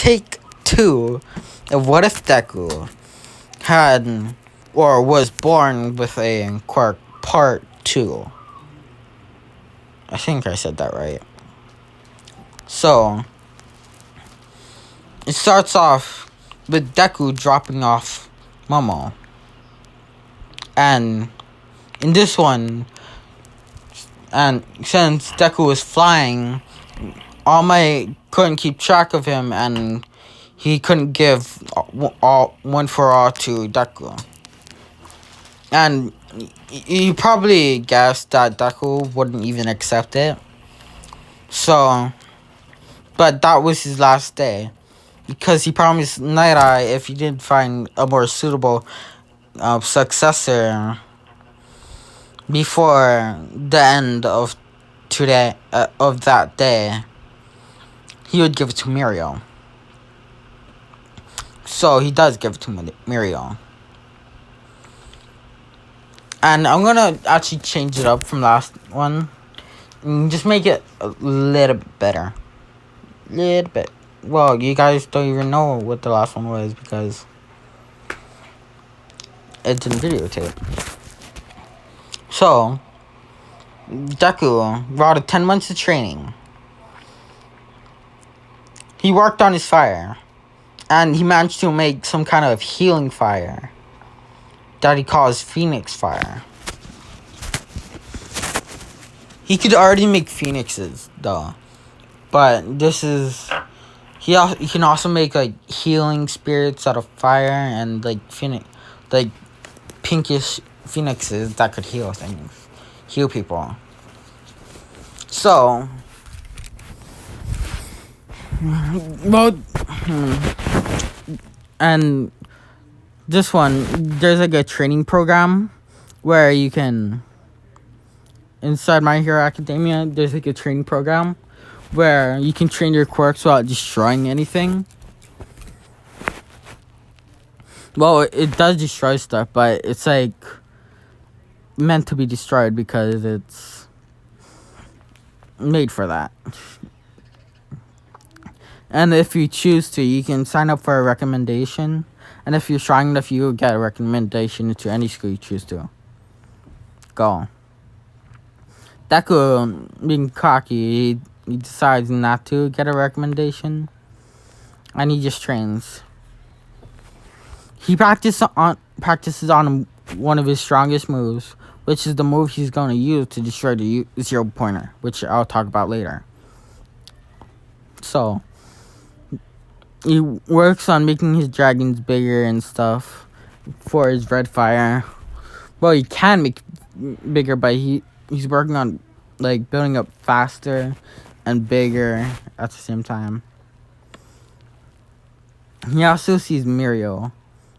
take 2 of what if Deku had or was born with a quirk part 2. I think I said that right. So, it starts off with Deku dropping off Momo. And in this one, and since Deku was flying, All Might couldn't keep track of him, and he couldn't give one for all to Deku. And you probably guessed that Deku wouldn't even accept it. So, but that was his last day, because he promised Night Eye if he didn't find a more suitable successor before the end of that day, he would give it to Muriel. So he does give it to Muriel. And I'm gonna actually change it up from last one and just make it a little bit better. Little bit. Well, you guys don't even know what the last one was because it's in videotape. So, Deku brought 10 months of training. He worked on his fire, and he managed to make some kind of healing fire that he calls Phoenix Fire. He could already make phoenixes, though, but this is... He can also make, like, healing spirits out of fire and, like, pinkish phoenixes that could heal things. Heal people. So... Well... And... This one, there's, like, a training program where you can... Inside My Hero Academia, there's, like, a training program where you can train your quirks without destroying anything. Well, it does destroy stuff, but it's like meant to be destroyed because it's made for that. And if you choose to, you can sign up for a recommendation. And if you're strong enough, you will get a recommendation to any school you choose to go. Deku, being cocky, he decides not to get a recommendation, and he just trains. He practices on one of his strongest moves, which is the move he's going to use to destroy the zero pointer, which I'll talk about later. So, he works on making his dragons bigger and stuff for his red fire. Well, he can make bigger, but he's working on, like, building up faster and bigger at the same time. He also sees Muriel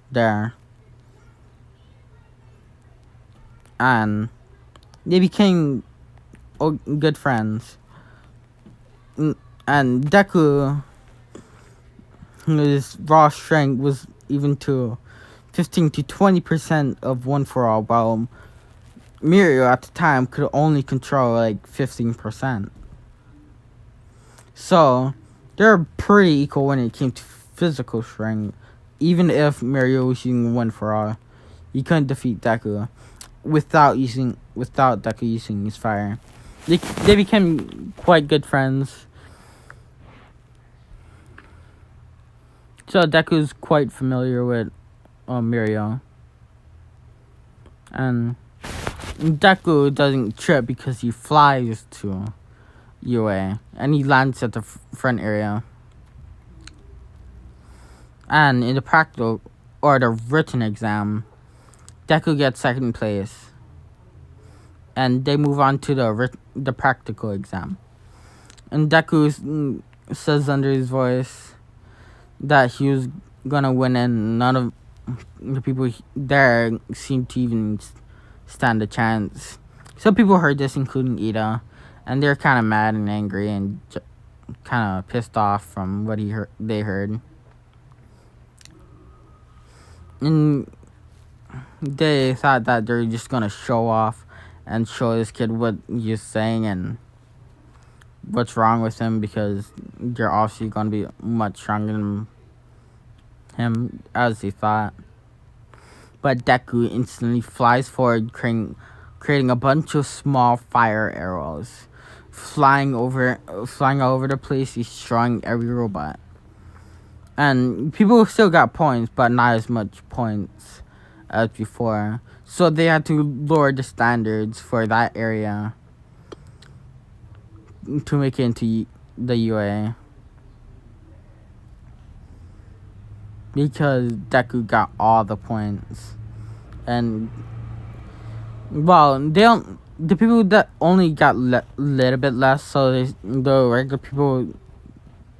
there. And they became good friends. And Deku, his raw strength was even to 15 to 20% of One For All, while Muriel at the time could only control like 15%. So they're pretty equal when it came to physical strength. Even if Muriel was using One For All, he couldn't defeat Deku without Deku using his fire. They became quite good friends. So Deku's quite familiar with Muriel. And Deku doesn't trip because he flies to UA. And he lands at the front area. And in the practical or the written exam, Deku gets second place. And they move on to the practical exam. And Deku says under his voice that he was gonna win, and none of the people there seemed to even stand a chance. Some people heard this, including Ida, and they're kind of mad and angry and kind of pissed off from what they heard. And they thought that they're just gonna show off and show this kid what he's saying, and what's wrong with him because they're obviously gonna be much stronger than him as he thought. But Deku instantly flies forward, creating a bunch of small fire arrows, flying all over the place, destroying every robot. And people still got points, but not as much points as before. So they had to lower the standards for that area to make it into the UA. Because Deku got all the points. And, well, the people that only got little bit less, so the regular people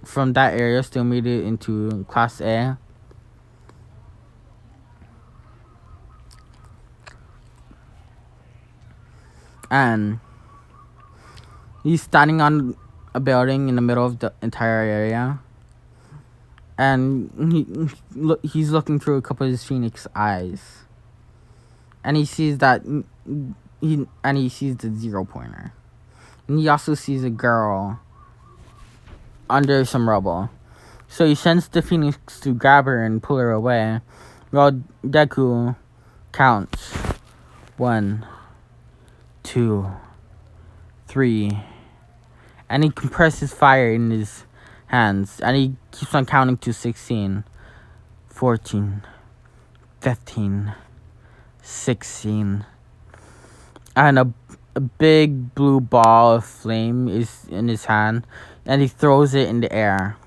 from that area still made it into Class A. And he's standing on a building in the middle of the entire area. And he's looking through a couple of his phoenix eyes. And he sees that he sees the 0 pointer. And he also sees a girl under some rubble. So he sends the phoenix to grab her and pull her away. While Deku counts 1, 2, 3. And he compresses fire in his hands. And he keeps on counting to 16, 14, 15, 16. And a big blue ball of flame is in his hand. And he throws it in the air.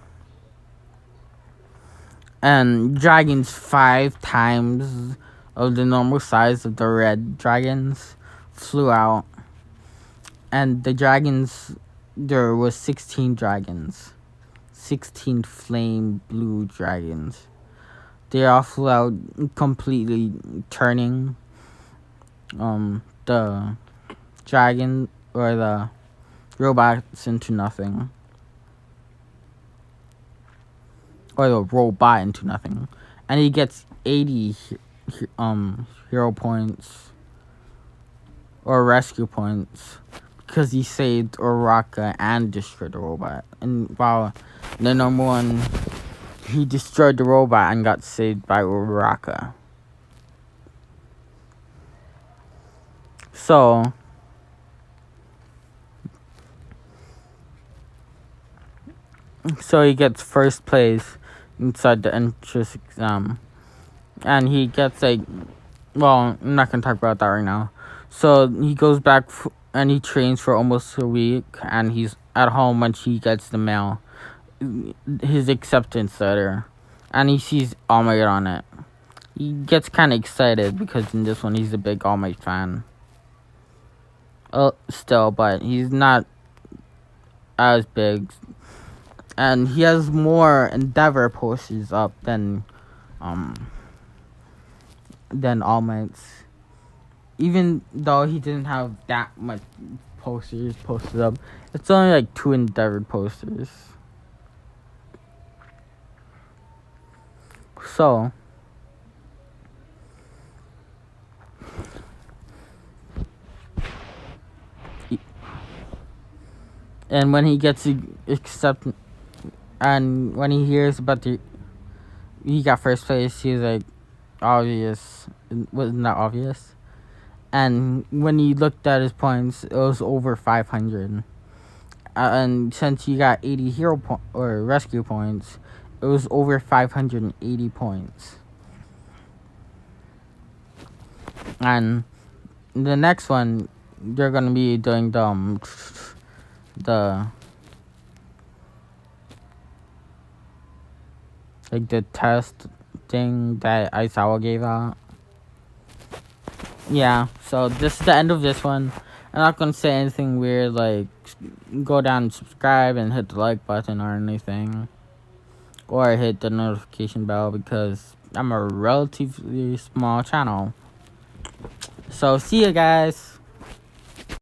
And dragons 5 times of the normal size of the red dragons flew out. And the dragons, there was 16 dragons. 16 flame blue dragons. They all flew out, completely turning the dragon or the robots into nothing. Or the robot into nothing. And he gets 80 hero points or rescue points because he saved Uraraka and destroyed the robot. And while the number one, he destroyed the robot and got saved by Uraraka. So he gets first place inside the entrance exam. And he gets well, I'm not going to talk about that right now. So he goes back and he trains for almost a week. And he's at home when he gets the mail. His acceptance letter. And he sees All Might on it. He gets kind of excited because in this one he's a big All Might fan. Still, but he's not as big. And he has more Endeavor posters up than All Might's. Even though he didn't have that much posters posted up, it's only like 2 Endeavor posters. So and when he gets accepted, and when he hears about he got first place, he's like, obvious. Wasn't that obvious? And when he looked at his points, it was over 500. And since he got 80 hero or rescue points, it was over 580 points. And the next one, they're gonna be doing the like the test thing that Aizawa gave out. Yeah, so this is the end of this one. I'm not gonna say anything weird like go down and subscribe and hit the like button or anything. Or hit the notification bell because I'm a relatively small channel. So see you guys.